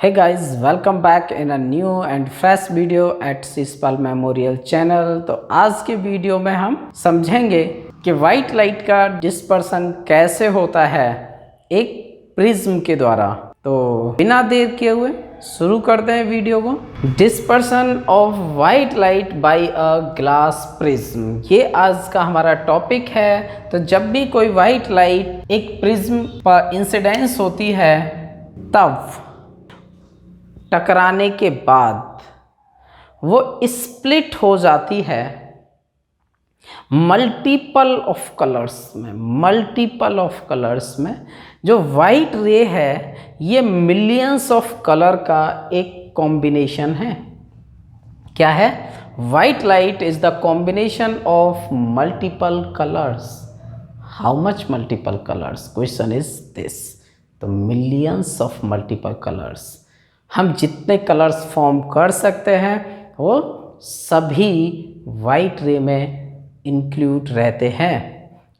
Hey guys, welcome back in a new and fresh video at Shishpal memorial channel. तो आज के video में हम समझेंगे कि वाइट लाइट का डिस्पर्सन कैसे होता है एक प्रिज्म के द्वारा। तो बिना देर किए हुए शुरू करते हैं वीडियो को। Dispersion of white light by a glass prism, ये आज का हमारा टॉपिक है। तो जब भी कोई वाइट लाइट एक प्रिज्म पर इंसिडेंस होती है, तब टकराने के बाद वो स्प्लिट हो जाती है मल्टीपल ऑफ कलर्स में। जो वाइट रे है ये मिलियंस ऑफ कलर का एक कॉम्बिनेशन है। क्या है? White light is the combination of multiple colours. How much multiple colours? Question is this. तो मिलियंस ऑफ मल्टीपल कलर्स, हम जितने कलर्स फॉर्म कर सकते हैं वो सभी वाइट रे में इंक्लूड रहते हैं।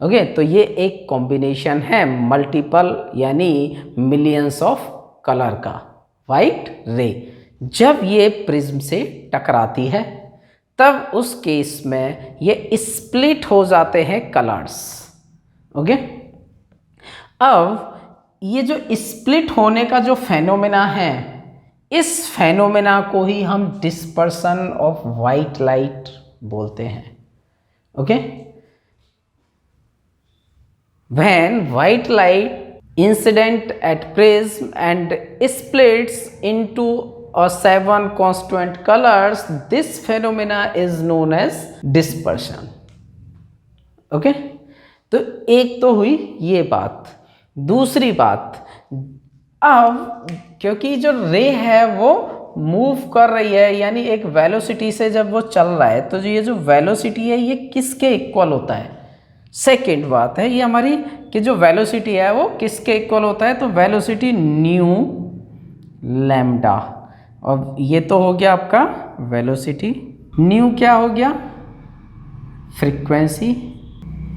ओके, तो ये एक कॉम्बिनेशन है मल्टीपल यानी मिलियंस ऑफ कलर का वाइट रे। जब ये प्रिज्म से टकराती है तब उस केस में ये स्प्लिट हो जाते हैं कलर्स। ओके, अब ये जो स्प्लिट होने का जो फेनोमेना है, इस फेनोमेना को ही हम डिस्पर्सन ऑफ वाइट लाइट बोलते हैं। Okay, when white light incident at prism and splits into a 7 constant colours, this phenomena is known as dispersion. Okay, तो एक तो हुई ये बात। दूसरी बात, अब क्योंकि जो रे है वो मूव कर रही है यानी एक वेलोसिटी से जब वो चल रहा है, तो ये जो वेलोसिटी है ये किसके इक्वल होता है? सेकंड बात है ये हमारी कि जो वेलोसिटी है वो किसके इक्वल होता है? तो वेलोसिटी न्यू लैम्डा। और ये तो हो गया आपका वेलोसिटी। न्यू क्या हो गया? Frequency.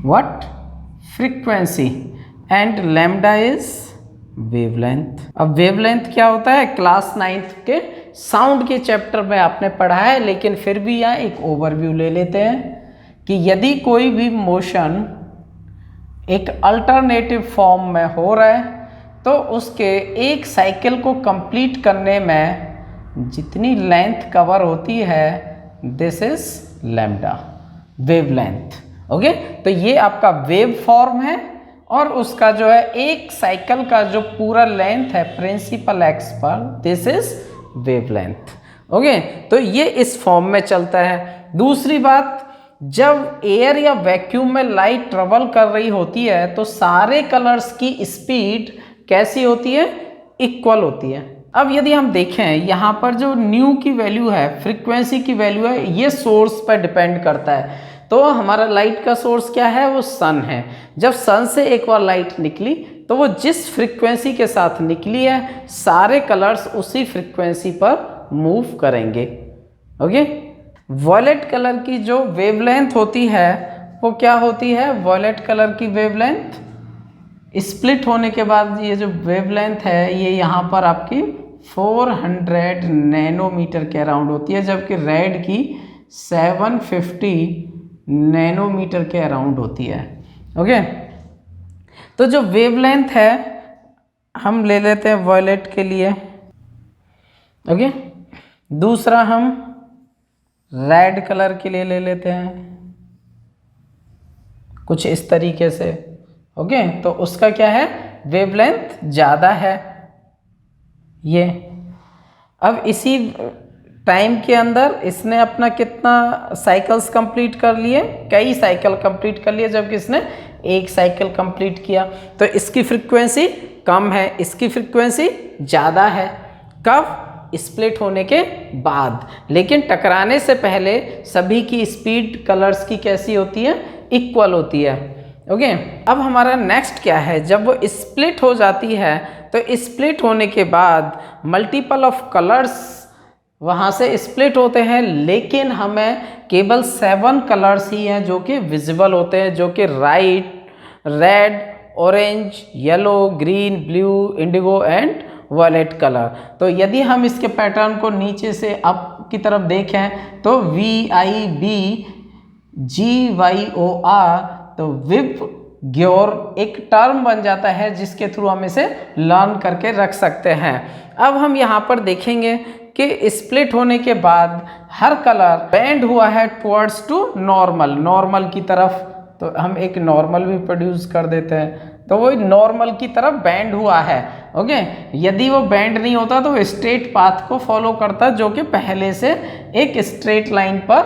What? Frequency. And lambda is wavelength. अब वेवलेंथ क्या होता है? क्लास 9th के साउंड के चैप्टर में आपने पढ़ा है, लेकिन फिर भी यहाँ एक ओवरव्यू ले लेते हैं कि यदि कोई भी मोशन एक अल्टरनेटिव फॉर्म में हो रहा है तो उसके एक साइकिल को कंप्लीट करने में जितनी लेंथ कवर होती है, this is lambda, wavelength. Okay, तो ये आपका वेव फॉर्म है और उसका जो है एक साइकिल का जो पूरा लेंथ है प्रिंसिपल एक्स पर, दिस इज वेवलेंथ। ओके, तो ये इस फॉर्म में चलता है। दूसरी बात, जब एयर या वैक्यूम में लाइट ट्रेवल कर रही होती है तो सारे कलर्स की स्पीड कैसी होती है? इक्वल होती है। अब यदि हम देखें यहाँ पर जो न्यू की वैल्यू है, फ्रीक्वेंसी की वैल्यू है, ये सोर्स पर डिपेंड करता है। तो हमारा लाइट का सोर्स क्या है? वो सन है। जब सन से एक बार लाइट निकली तो वो जिस फ्रीक्वेंसी के साथ निकली है सारे कलर्स उसी फ्रीक्वेंसी पर मूव करेंगे। ओके, वॉयलेट कलर की जो वेवलेंथ होती है वो क्या होती है? वॉयलेट कलर की वेवलेंथ स्प्लिट होने के बाद ये जो वेवलेंथ है ये यहाँ पर आपकी 400 नैनोमीटर के अराउंड होती है, जबकि रेड की 750 नैनोमीटर के अराउंड होती है। ओके, तो जो वेवलेंथ है हम ले लेते हैं वॉयलेट के लिए। ओके, दूसरा हम रेड कलर के लिए ले लेते हैं कुछ इस तरीके से। ओके, तो उसका क्या है? वेवलेंथ ज़्यादा है ये। अब इसी टाइम के अंदर इसने अपना कितना साइकिल्स कंप्लीट कर लिए? कई साइकिल कंप्लीट कर लिए, जबकि इसने एक साइकिल कंप्लीट किया। तो इसकी फ्रीक्वेंसी कम है, इसकी फ्रीक्वेंसी ज़्यादा है। कब? स्प्लिट होने के बाद। लेकिन टकराने से पहले सभी की स्पीड कलर्स की कैसी होती है? इक्वल होती है। ओके, अब हमारा नेक्स्ट क्या है? जब वो स्प्लिट हो जाती है तो स्प्लिट होने के बाद मल्टीपल ऑफ कलर्स वहाँ से स्प्लिट होते हैं, लेकिन हमें केवल 7 कलर्स ही हैं जो कि विजिबल होते हैं, जो कि red, orange, yellow, green, blue, indigo and violet colour. तो यदि हम इसके पैटर्न को नीचे से अप की तरफ देखें तो VIBGYOR, तो विबग्योर एक टर्म बन जाता है जिसके थ्रू हम इसे लर्न करके रख सकते हैं। अब हम यहाँ पर देखेंगे कि स्प्लिट होने के बाद हर कलर बेंड हुआ है टुवर्ड्स टू नॉर्मल की तरफ। तो हम एक नॉर्मल भी प्रोड्यूस कर देते हैं, तो वो नॉर्मल की तरफ बेंड हुआ है। ओके, यदि वो बेंड नहीं होता तो स्ट्रेट पाथ को फॉलो करता, जो कि पहले से एक स्ट्रेट लाइन पर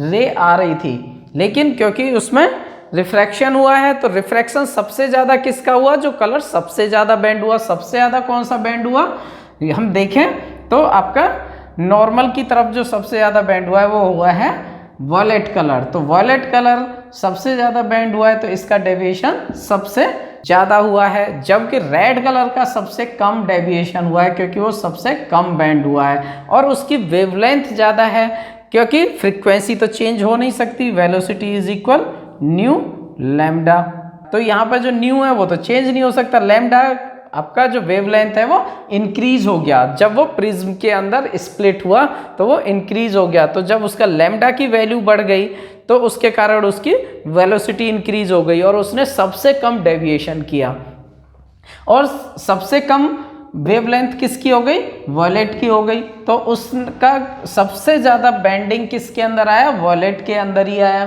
रे आ रही थी, लेकिन क्योंकि उसमें रिफ्रैक्शन हुआ है तो रिफ्रैक्शन सबसे ज़्यादा किसका हुआ, जो कलर सबसे ज़्यादा बेंड हुआ। सबसे ज़्यादा कौन सा बेंड हुआ, हम देखें तो आपका नॉर्मल की तरफ जो सबसे ज़्यादा बेंड हुआ है वो हुआ है वॉयलेट कलर। तो वॉयलेट कलर सबसे ज़्यादा बेंड हुआ है तो इसका डेविएशन सबसे ज़्यादा हुआ है, जबकि रेड कलर का सबसे कम डेविएशन हुआ है क्योंकि वो सबसे कम बेंड हुआ है और उसकी वेवलेंथ ज़्यादा है, क्योंकि फ्रीक्वेंसी तो चेंज हो नहीं सकती, velocity is equal new lambda. तो यहाँ पर जो न्यू है वो तो चेंज नहीं हो सकता, लैम्डा आपका जो वेवलेंथ है वो इंक्रीज हो गया। जब वो प्रिज्म के अंदर स्प्लिट हुआ तो वो इंक्रीज हो गया, तो जब उसका लैम्डा की वैल्यू बढ़ गई तो उसके कारण उसकी वेलोसिटी इंक्रीज हो गई और उसने सबसे कम डेविएशन किया। और सबसे कम वेवलेंथ किसकी हो गई, वॉयलेट की हो गई। तो उसका सबसे ज़्यादा बेंडिंग किसके अंदर आया, वॉयलेट के अंदर ही आया,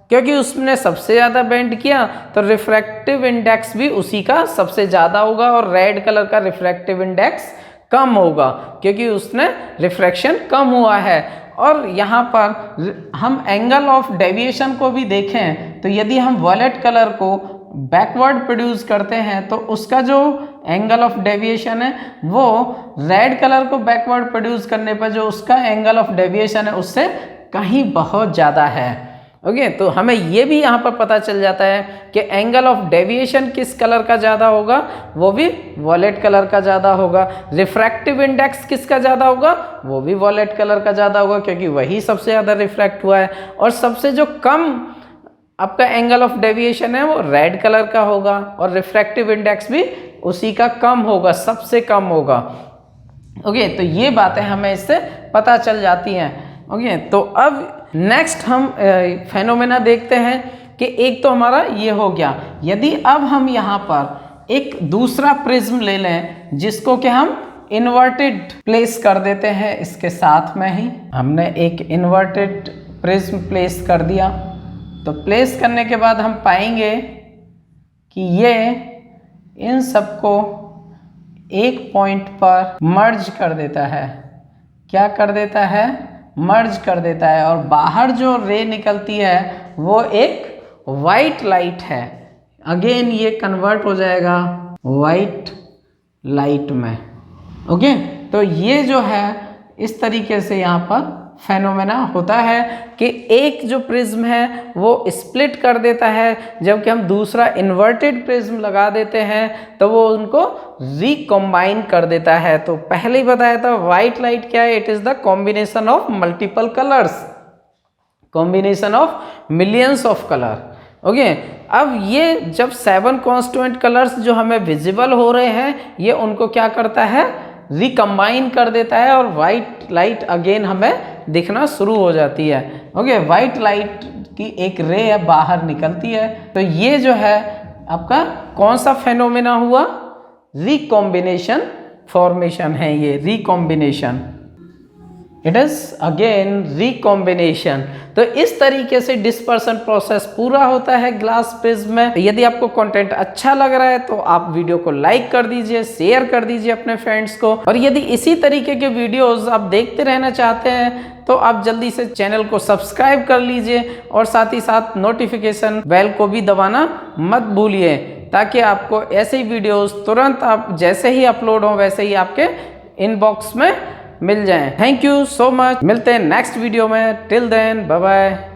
क्योंकि उसने सबसे ज़्यादा बेंड किया तो रिफ्रैक्टिव इंडेक्स भी उसी का सबसे ज़्यादा होगा और रेड कलर का रिफ्रैक्टिव इंडेक्स कम होगा क्योंकि उसने रिफ्रैक्शन कम हुआ है। और यहाँ पर हम एंगल ऑफ डेविएशन को भी देखें तो यदि हम वॉयलेट कलर को बैकवर्ड प्रोड्यूस करते हैं तो उसका जो एंगल ऑफ डेविएशन है वो रेड कलर को बैकवर्ड प्रोड्यूस करने पर जो उसका एंगल ऑफ डेविएशन है उससे कहीं बहुत ज़्यादा है। ओके, तो हमें ये भी यहाँ पर पता चल जाता है कि एंगल ऑफ डेविएशन किस कलर का ज़्यादा होगा, वो भी वॉयलेट कलर का ज़्यादा होगा। रिफ्रैक्टिव इंडेक्स किसका ज़्यादा होगा, वो भी वॉयलेट कलर का ज़्यादा होगा क्योंकि वही सबसे ज़्यादा रिफ्रैक्ट हुआ है। और सबसे जो कम आपका एंगल ऑफ डेविएशन है वो रेड कलर का होगा और रिफ्रैक्टिव इंडेक्स भी उसी का कम होगा, सबसे कम होगा। ओके, तो ये बातें हमें इससे पता चल जाती हैं। ओके, तो अब नेक्स्ट हम फेनोमेना देखते हैं कि एक तो हमारा ये हो गया। यदि अब हम यहाँ पर एक दूसरा प्रिज्म ले लें जिसको कि हम इन्वर्टेड प्लेस कर देते हैं, इसके साथ में ही हमने एक इन्वर्टेड प्रिज्म प्लेस कर दिया, तो प्लेस करने के बाद हम पाएंगे कि ये इन सबको एक पॉइंट पर मर्ज कर देता है। क्या कर देता है, मर्ज कर देता है और बाहर जो रे निकलती है वो एक वाइट लाइट है। अगेन ये कन्वर्ट हो जाएगा वाइट लाइट में। ओके, तो ये जो है इस तरीके से यहाँ पर फेनोमेना होता है कि एक जो प्रिज्म है वो स्प्लिट कर देता है, जबकि हम दूसरा इन्वर्टेड प्रिज्म लगा देते हैं तो वो उनको रिकम्बाइन कर देता है। तो पहले ही बताया था वाइट लाइट क्या है, it is the combination of multiple colours, combination of millions of colour. Okay, अब ये जब 7 कॉन्स्टिट्यूएंट कलर्स जो हमें विजिबल हो रहे हैं ये उनको क्या करता है, रिकम्बाइन कर देता है और वाइट लाइट अगेन हमें दिखना शुरू हो जाती है। ओके, वाइट लाइट की एक रे बाहर निकलती है। तो ये जो है आपका कौन सा फेनोमेना हुआ, रिकॉम्बिनेशन फॉर्मेशन है, ये recombination, it is again recombination. तो इस तरीके से डिस्पर्सन प्रोसेस पूरा होता है ग्लास प्रिज्म में। तो यदि आपको कंटेंट अच्छा लग रहा है तो आप वीडियो को लाइक कर दीजिए, शेयर कर दीजिए अपने फ्रेंड्स को, और यदि इसी तरीके के वीडियोस आप देखते रहना चाहते हैं तो आप जल्दी से चैनल को सब्सक्राइब कर लीजिए और साथ ही साथ नोटिफिकेशन बेल को भी दबाना मत भूलिए, ताकि आपको ऐसे ही वीडियोस तुरंत आप जैसे ही अपलोड हो वैसे ही आपके इनबॉक्स में मिल जाएं। थैंक यू सो मच, मिलते हैं नेक्स्ट वीडियो में। Till then bye bye.